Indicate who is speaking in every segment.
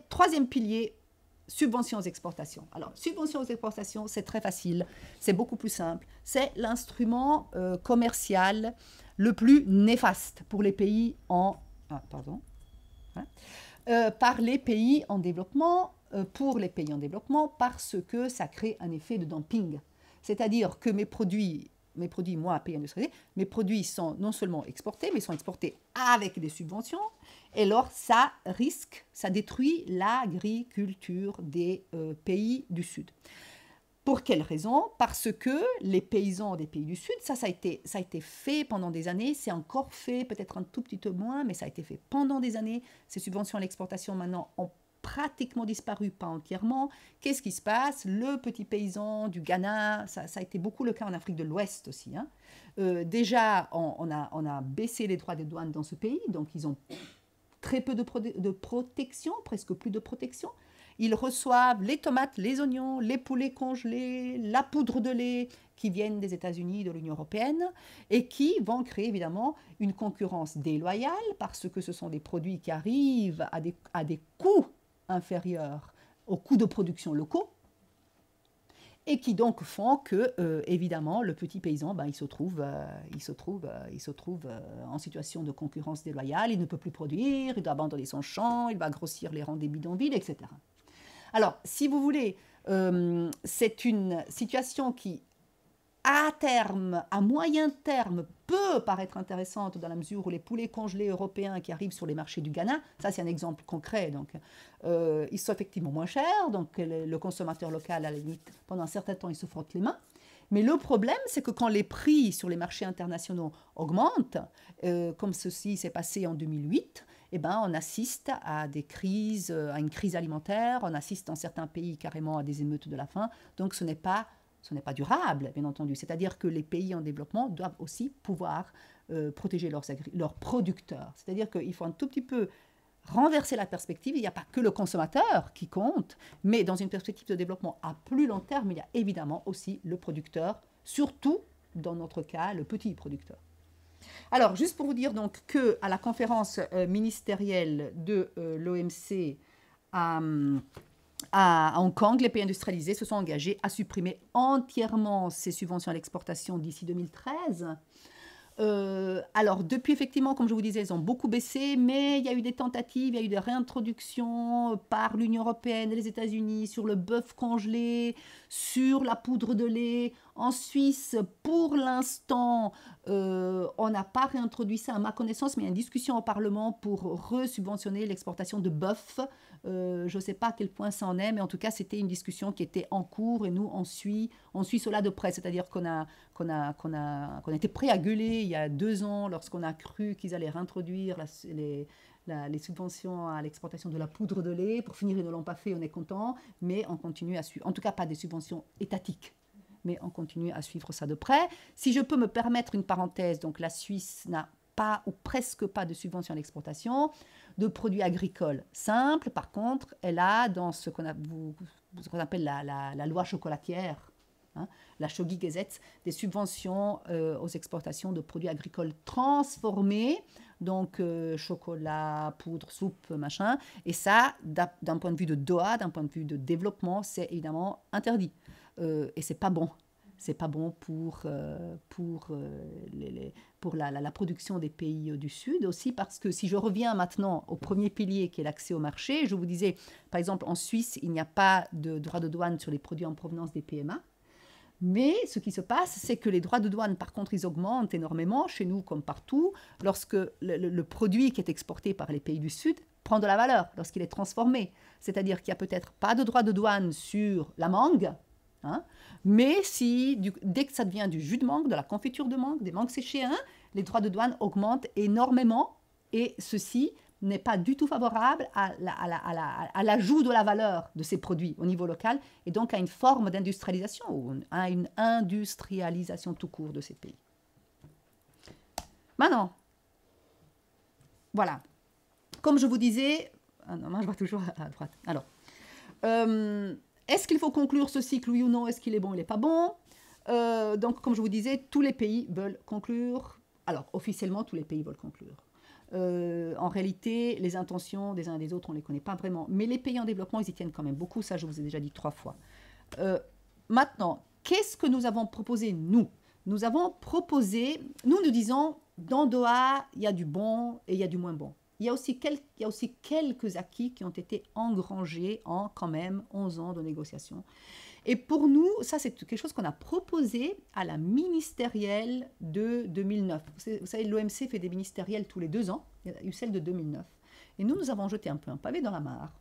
Speaker 1: Troisième pilier, subventions aux exportations. Alors, subventions aux exportations, c'est très facile, c'est beaucoup plus simple. C'est l'instrument commercial le plus néfaste pour les pays par les pays en développement, pour les pays en développement, parce que ça crée un effet de dumping. C'est-à-dire que mes produits, moi, pays industrialisés, mes produits sont non seulement exportés, mais sont exportés avec des subventions. Et alors, ça détruit l'agriculture des pays du Sud. Pour quelle raison? Parce que les paysans des pays du Sud, ça a été fait pendant des années, c'est encore fait, peut-être un tout petit peu moins, mais ça a été fait pendant des années. Ces subventions à l'exportation maintenant ont pratiquement disparu, pas entièrement. Qu'est-ce qui se passe? Le petit paysan du Ghana, ça a été beaucoup le cas en Afrique de l'Ouest aussi. Hein. Déjà, on a baissé les droits de douane dans ce pays, donc ils ont très peu de protection, presque plus de protection. Ils reçoivent les tomates, les oignons, les poulets congelés, la poudre de lait qui viennent des États-Unis, de l'Union européenne, et qui vont créer évidemment une concurrence déloyale parce que ce sont des produits qui arrivent à des coûts inférieurs aux coûts de production locaux, et qui donc font que, évidemment, le petit paysan, il se trouve en situation de concurrence déloyale, il ne peut plus produire, il doit abandonner son champ, il va grossir les rangs des bidonvilles, etc. Alors, si vous voulez, c'est une situation qui, à moyen terme, peut paraître intéressante dans la mesure où les poulets congelés européens qui arrivent sur les marchés du Ghana, ça c'est un exemple concret, donc ils sont effectivement moins chers, donc le consommateur local, à la limite, pendant un certain temps, il se frotte les mains. Mais le problème, c'est que quand les prix sur les marchés internationaux augmentent, comme ceci s'est passé en 2008, on assiste à à une crise alimentaire, on assiste dans certains pays carrément à des émeutes de la faim, donc ce n'est pas durable, bien entendu. C'est-à-dire que les pays en développement doivent aussi pouvoir protéger leurs producteurs. C'est-à-dire qu'il faut un tout petit peu renverser la perspective. Il n'y a pas que le consommateur qui compte, mais dans une perspective de développement à plus long terme, il y a évidemment aussi le producteur, surtout dans notre cas, le petit producteur. Alors, juste pour vous dire donc qu'à la conférence ministérielle de l'OMC à Hong Kong, les pays industrialisés se sont engagés à supprimer entièrement ces subventions à l'exportation d'ici 2013. Alors, depuis, effectivement, comme je vous disais, elles ont beaucoup baissé, mais il y a eu des tentatives, il y a eu des réintroductions par l'Union européenne et les États-Unis sur le bœuf congelé, sur la poudre de lait. En Suisse, pour l'instant, on n'a pas réintroduit ça à ma connaissance, mais il y a une discussion au Parlement pour resubventionner l'exportation de bœuf. Je ne sais pas à quel point ça en est, mais en tout cas, c'était une discussion qui était en cours et nous, on suit cela de près. C'est-à-dire qu'on était prêt à gueuler il y a 2 ans lorsqu'on a cru qu'ils allaient réintroduire les subventions à l'exportation de la poudre de lait. Pour finir, ils ne l'ont pas fait, on est content, mais on continue à suivre. En tout cas, pas des subventions étatiques, mais on continue à suivre ça de près. Si je peux me permettre une parenthèse, donc la Suisse n'a pas ou presque pas de subventions à l'exportation de produits agricoles simples. Par contre, elle a dans ce qu'on appelle la loi chocolatière, la Shogi-Gesetz, des subventions aux exportations de produits agricoles transformés, donc chocolat, poudre, soupe, machin. Et ça, d'un point de vue de Doha, d'un point de vue de développement, c'est évidemment interdit. Et c'est pas bon. C'est pas bon pour la production des pays du Sud aussi, parce que si je reviens maintenant au premier pilier qui est l'accès au marché, je vous disais, par exemple, en Suisse, il n'y a pas de droit de douane sur les produits en provenance des PMA. Mais ce qui se passe, c'est que les droits de douane, par contre, ils augmentent énormément, chez nous comme partout, lorsque le produit qui est exporté par les pays du Sud prend de la valeur, lorsqu'il est transformé. C'est-à-dire qu'il n'y a peut-être pas de droit de douane sur la mangue, mais dès que ça devient du jus de mangue, de la confiture de mangue, des mangues séchées, les droits de douane augmentent énormément, et ceci n'est pas du tout favorable à l'ajout de la valeur de ces produits au niveau local, et donc à une forme d'industrialisation, ou à une industrialisation tout court de ces pays. Maintenant, voilà. Comme je vous disais, non, je vois toujours à droite. Alors, est-ce qu'il faut conclure ce cycle, oui ou non? Est-ce qu'il est bon, il n'est pas bon? Donc, comme je vous disais, tous les pays veulent conclure. Alors, officiellement, tous les pays veulent conclure. En réalité, les intentions des uns et des autres, on ne les connaît pas vraiment. Mais les pays en développement, ils y tiennent quand même beaucoup. Ça, je vous ai déjà dit 3 fois. Maintenant, qu'est-ce que nous avons proposé, nous? Nous avons proposé, nous disons, dans Doha, il y a du bon et il y a du moins bon. Il y a aussi quelques acquis qui ont été engrangés en quand même 11 ans de négociations. Et pour nous, ça c'est quelque chose qu'on a proposé à la ministérielle de 2009. Vous savez, l'OMC fait des ministérielles tous les 2 ans. Il y a eu celle de 2009. Et nous avons jeté un peu un pavé dans la mare.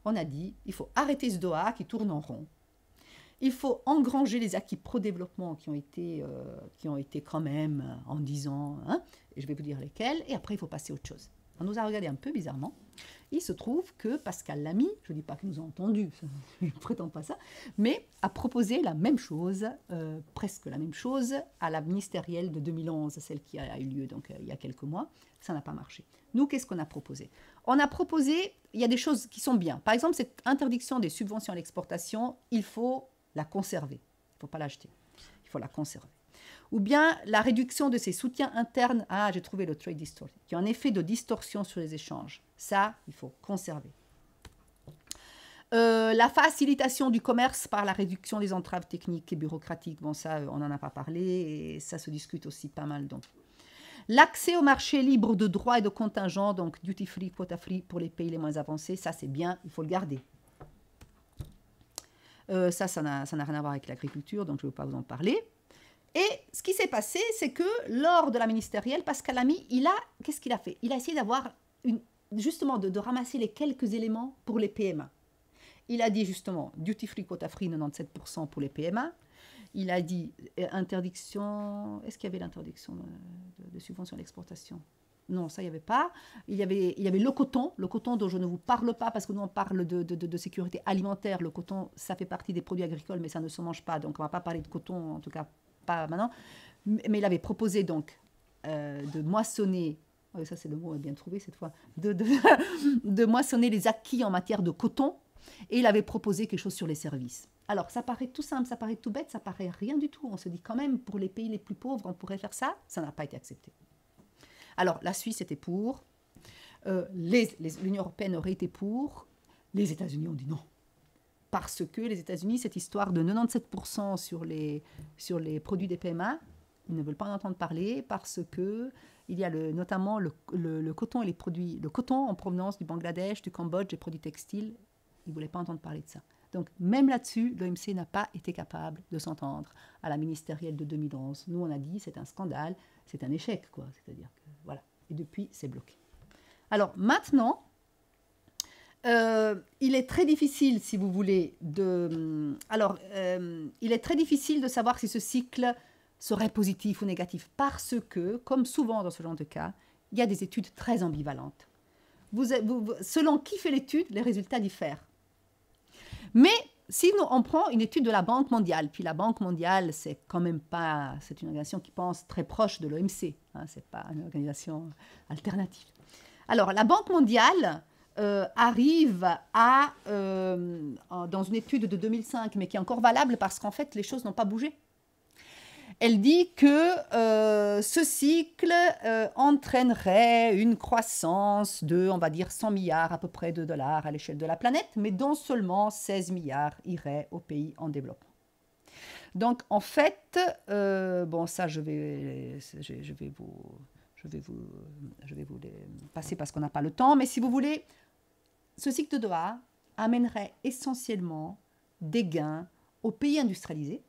Speaker 1: On a dit, il faut arrêter ce Doha qui tourne en rond. Il faut engranger les acquis pro-développement qui ont été quand même en 10 ans, hein, et je vais vous dire lesquels, et après il faut passer à autre chose. On nous a regardé un peu bizarrement. Il se trouve que Pascal Lamy, je ne dis pas qu'il nous a entendus, je ne prétends pas ça, mais a proposé la même chose, presque la même chose, à la ministérielle de 2011, celle qui a eu lieu donc, il y a quelques mois. Ça n'a pas marché. Nous, qu'est-ce qu'on a proposé? On a proposé, il y a des choses qui sont bien. Par exemple, cette interdiction des subventions à l'exportation, il faut la conserver. Il ne faut pas l'acheter. Il faut la conserver. Ou bien la réduction de ces soutiens internes. Ah, j'ai trouvé le trade distortion, qui a un effet de distorsion sur les échanges. Ça, il faut conserver. La facilitation du commerce par la réduction des entraves techniques et bureaucratiques. Bon, ça, on n'en a pas parlé et ça se discute aussi pas mal. Donc, l'accès au marché libre de droits et de contingents, donc duty free, quota free pour les pays les moins avancés, ça c'est bien, il faut le garder. Ça n'a rien à voir avec l'agriculture, donc je ne vais pas vous en parler. Et ce qui s'est passé, c'est que lors de la ministérielle, Pascal Lamy, qu'est-ce qu'il a fait? Il a essayé d'avoir, justement, de ramasser les quelques éléments pour les PMA. Il a dit justement, duty free, quota free, 97% pour les PMA. Il a dit interdiction, est-ce qu'il y avait l'interdiction de subvention à l'exportation? Non, ça, il n'y avait pas. Il y avait le coton dont je ne vous parle pas parce que nous, on parle de sécurité alimentaire. Le coton, ça fait partie des produits agricoles, mais ça ne se mange pas. Donc, on ne va pas parler de coton, en tout cas pas maintenant. Mais il avait proposé donc de moissonner, ça c'est le mot bien trouvé cette fois, de moissonner les acquis en matière de coton. Et il avait proposé quelque chose sur les services. Alors, ça paraît tout simple, ça paraît tout bête, ça paraît rien du tout. On se dit quand même, pour les pays les plus pauvres, on pourrait faire ça. Ça n'a pas été accepté. Alors, la Suisse était pour, l'Union européenne aurait été pour, les États-Unis ont dit non. Parce que les États-Unis, cette histoire de 97% sur les produits des PMA, ils ne veulent pas en entendre parler parce que il y a notamment le coton et les produits, le coton en provenance du Bangladesh, du Cambodge, des produits textiles, ils ne voulaient pas entendre parler de ça. Donc, même là-dessus, l'OMC n'a pas été capable de s'entendre à la ministérielle de 2011. Nous, on a dit, c'est un scandale, c'est un échec, quoi. C'est-à-dire que, voilà. Et depuis, c'est bloqué. Alors, maintenant, il est très difficile, si vous voulez, il est très difficile de savoir si ce cycle serait positif ou négatif, parce que, comme souvent dans ce genre de cas, il y a des études très ambivalentes. Selon qui fait l'étude, les résultats diffèrent. Mais si on prend une étude de la Banque mondiale, puis la Banque mondiale, c'est quand même pas, c'est une organisation qui pense très proche de l'OMC, hein, c'est pas une organisation alternative. Alors, la Banque mondiale arrive dans une étude de 2005, mais qui est encore valable parce qu'en fait, les choses n'ont pas bougé. Elle dit que ce cycle entraînerait une croissance de, on va dire, 100 milliards à peu près de dollars à l'échelle de la planète, mais dont seulement 16 milliards iraient aux pays en développement. Donc, en fait, bon, ça, je vais vous les passer parce qu'on n'a pas le temps, mais si vous voulez, ce cycle de Doha amènerait essentiellement des gains aux pays industrialisés,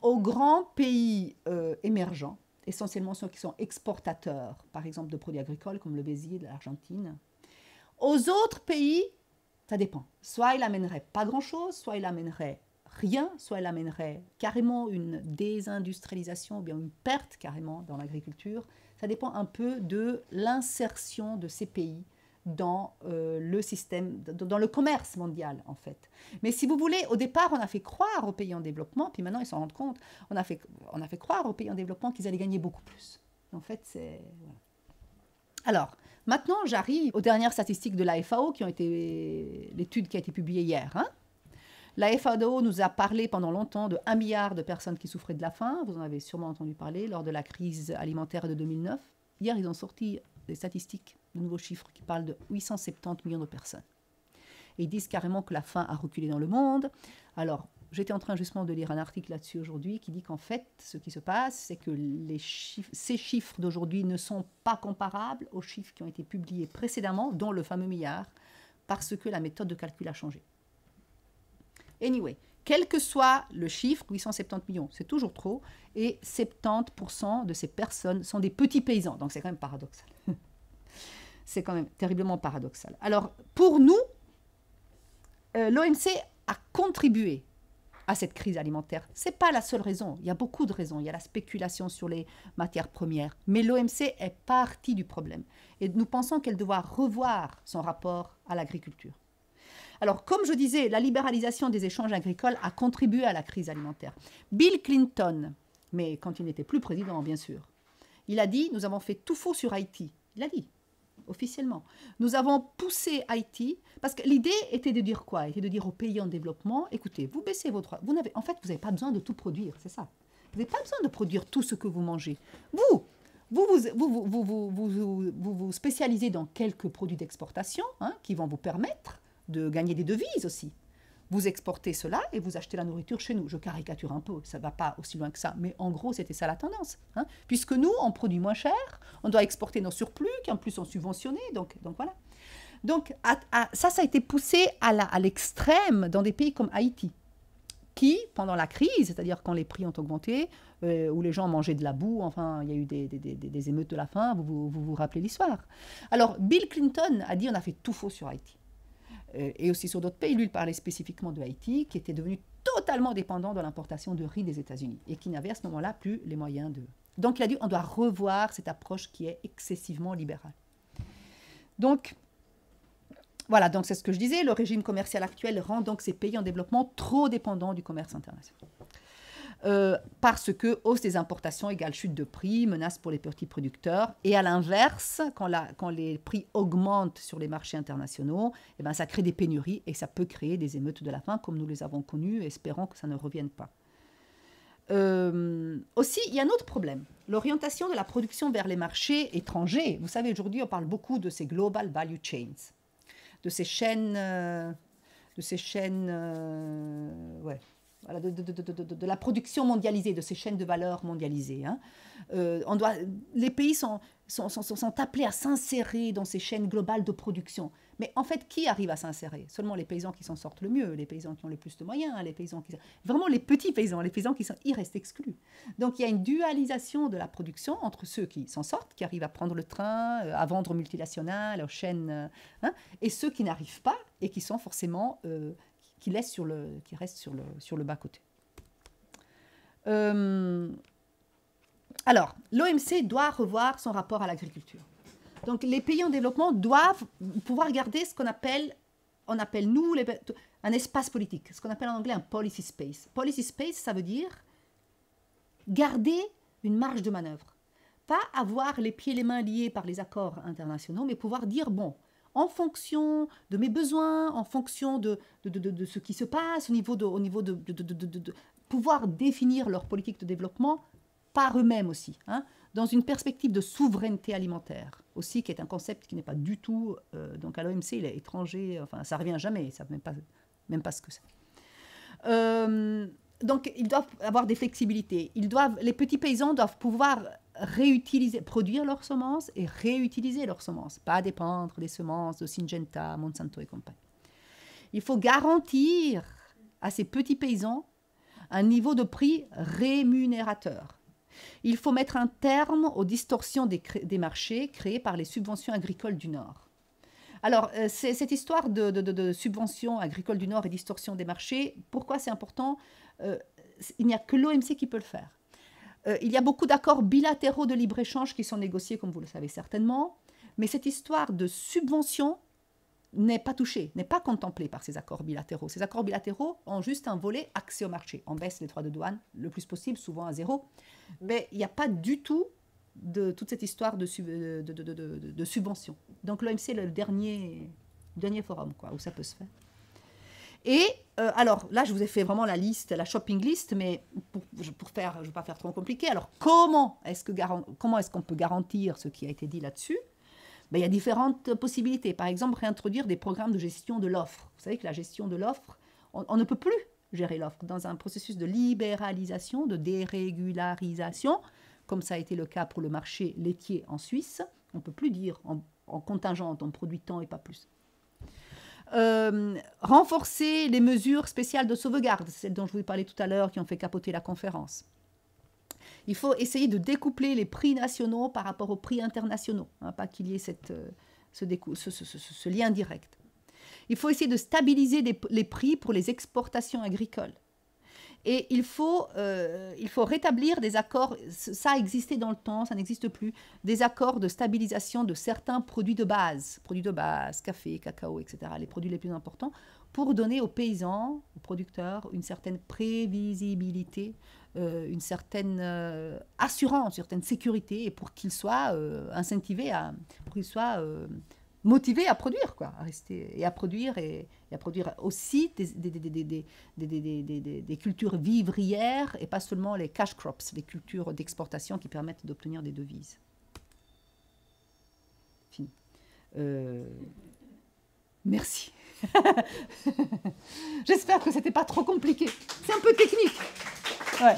Speaker 1: aux grands pays émergents, essentiellement ceux qui sont exportateurs, par exemple, de produits agricoles comme le Brésil, l'Argentine. Aux autres pays, ça dépend. Soit il amènerait pas grand-chose, soit il amènerait rien, soit il amènerait carrément une désindustrialisation ou bien une perte carrément dans l'agriculture. Ça dépend un peu de l'insertion de ces pays dans le système, dans le commerce mondial, en fait. Mais si vous voulez, au départ, on a fait croire aux pays en développement, puis maintenant, ils s'en rendent compte, on a fait croire aux pays en développement qu'ils allaient gagner beaucoup plus. En fait, c'est... Voilà. Alors, maintenant, j'arrive aux dernières statistiques de la FAO, qui ont été l'étude qui a été publiée hier. Hein. La FAO nous a parlé pendant longtemps de 1 milliard de personnes qui souffraient de la faim. Vous en avez sûrement entendu parler lors de la crise alimentaire de 2009. Hier, ils ont sorti des statistiques, de nouveaux chiffres qui parlent de 870 millions de personnes. Et ils disent carrément que la faim a reculé dans le monde. Alors, j'étais en train justement de lire un article là-dessus aujourd'hui qui dit qu'en fait, ce qui se passe, c'est que ces chiffres d'aujourd'hui ne sont pas comparables aux chiffres qui ont été publiés précédemment, dont le fameux milliard, parce que la méthode de calcul a changé. Anyway, quel que soit le chiffre, 870 millions, c'est toujours trop, et 70% de ces personnes sont des petits paysans, donc c'est quand même paradoxal. C'est quand même terriblement paradoxal. Alors, pour nous, l'OMC a contribué à cette crise alimentaire. Ce n'est pas la seule raison, il y a beaucoup de raisons. Il y a la spéculation sur les matières premières, mais l'OMC est partie du problème. Et nous pensons qu'elle devra revoir son rapport à l'agriculture. Alors, comme je disais, la libéralisation des échanges agricoles a contribué à la crise alimentaire. Bill Clinton, mais quand il n'était plus président, bien sûr, il a dit « Nous avons fait tout faux sur Haïti ». Il a dit, officiellement. Nous avons poussé Haïti, parce que l'idée était de dire quoi? Était de dire aux pays en développement, écoutez, vous baissez votre... En fait, vous n'avez pas besoin de tout produire, c'est ça. Vous n'avez pas besoin de produire tout ce que vous mangez. Vous spécialisez dans quelques produits d'exportation qui vont vous permettre de gagner des devises aussi. Vous exportez cela et vous achetez la nourriture chez nous. Je caricature un peu, ça ne va pas aussi loin que ça, mais en gros, c'était ça la tendance. Puisque nous, on produit moins cher, on doit exporter nos surplus, qui en plus sont subventionnés, donc voilà. Donc ça a été poussé à l'extrême dans des pays comme Haïti, qui, pendant la crise, c'est-à-dire quand les prix ont augmenté, où les gens mangeaient de la boue, enfin, il y a eu des émeutes de la faim, vous rappelez l'histoire. Alors, Bill Clinton a dit on a fait tout faux sur Haïti. Et aussi sur d'autres pays. Lui, il parlait spécifiquement de Haïti, qui était devenu totalement dépendant de l'importation de riz des États-Unis et qui n'avait à ce moment-là plus les moyens de... Donc, il a dit on doit revoir cette approche qui est excessivement libérale. Donc, voilà, donc c'est ce que je disais, le régime commercial actuel rend donc ces pays en développement trop dépendants du commerce international. Parce que hausse des importations égale chute de prix, menace pour les petits producteurs. Et à l'inverse, quand les prix augmentent sur les marchés internationaux, eh ben, ça crée des pénuries et ça peut créer des émeutes de la faim comme nous les avons connues, espérons que ça ne revienne pas. Aussi, il y a un autre problème, l'orientation de la production vers les marchés étrangers. Vous savez, aujourd'hui, on parle beaucoup de ces global value chains, de ces chaînes... ouais. Voilà, de la production mondialisée, de ces chaînes de valeur mondialisées. Les pays sont appelés à s'insérer dans ces chaînes globales de production. Mais en fait, qui arrive à s'insérer? Seulement les paysans qui s'en sortent le mieux, les paysans qui ont le plus de moyens, les paysans qui... Vraiment les petits paysans, les paysans ils restent exclus. Donc il y a une dualisation de la production entre ceux qui s'en sortent, qui arrivent à prendre le train, à vendre aux multinationales, aux chaînes, et ceux qui n'arrivent pas et qui sont forcément... qui reste sur le bas-côté. Alors, l'OMC doit revoir son rapport à l'agriculture. Donc, les pays en développement doivent pouvoir garder ce qu'on appelle, nous, un espace politique, ce qu'on appelle en anglais un policy space. Policy space, ça veut dire garder une marge de manœuvre. Pas avoir les pieds et les mains liés par les accords internationaux, mais pouvoir dire, bon, en fonction de mes besoins, en fonction de ce qui se passe, au niveau de pouvoir définir leur politique de développement par eux-mêmes aussi, dans une perspective de souveraineté alimentaire aussi, qui est un concept qui n'est pas du tout... donc à l'OMC, il est étranger, enfin ça ne revient jamais, ils ne savent même pas ce que c'est. Donc ils doivent avoir des flexibilités. Les petits paysans doivent pouvoir produire leurs semences et réutiliser leurs semences, pas dépendre des semences de Syngenta, Monsanto et compagnie. Il faut garantir à ces petits paysans un niveau de prix rémunérateur. Il faut mettre un terme aux distorsions des marchés créées par les subventions agricoles du Nord. Alors, cette histoire de subventions agricoles du Nord et distorsion des marchés, pourquoi c'est important? Il n'y a que l'OMC qui peut le faire. Il y a beaucoup d'accords bilatéraux de libre-échange qui sont négociés, comme vous le savez certainement, mais cette histoire de subvention n'est pas touchée, n'est pas contemplée par ces accords bilatéraux. Ces accords bilatéraux ont juste un volet accès au marché. On baisse les droits de douane le plus possible, souvent à zéro, mais il n'y a pas du tout de toute cette histoire de subvention. Donc l'OMC est le dernier forum où ça peut se faire. Et alors là, je vous ai fait vraiment la liste, la shopping list, mais je ne vais pas faire trop compliqué. Alors comment est-ce qu'on peut garantir ce qui a été dit là-dessus? Ben, il y a différentes possibilités. Par exemple, réintroduire des programmes de gestion de l'offre. Vous savez que la gestion de l'offre, on ne peut plus gérer l'offre dans un processus de libéralisation, de dérégularisation, comme ça a été le cas pour le marché laitier en Suisse. On ne peut plus dire en contingente, on produit tant et pas plus. Renforcer les mesures spéciales de sauvegarde, celles dont je vous ai parlé tout à l'heure, qui ont fait capoter la conférence. Il faut essayer de découpler les prix nationaux par rapport aux prix internationaux, hein, pas qu'il y ait ce lien direct. Il faut essayer de stabiliser les prix pour les exportations agricoles. Et il faut rétablir des accords, ça existait dans le temps, ça n'existe plus, des accords de stabilisation de certains produits de base, café, cacao, etc., les produits les plus importants, pour donner aux paysans, aux producteurs, une certaine prévisibilité, une certaine assurance, une certaine sécurité, et pour qu'ils soient incentivés, pour qu'ils soient motivés à produire, quoi, à rester et à produire aussi des cultures vivrières et pas seulement les cash crops, les cultures d'exportation qui permettent d'obtenir des devises. Fini. Merci. J'espère que c'était pas trop compliqué. C'est un peu technique. Ouais.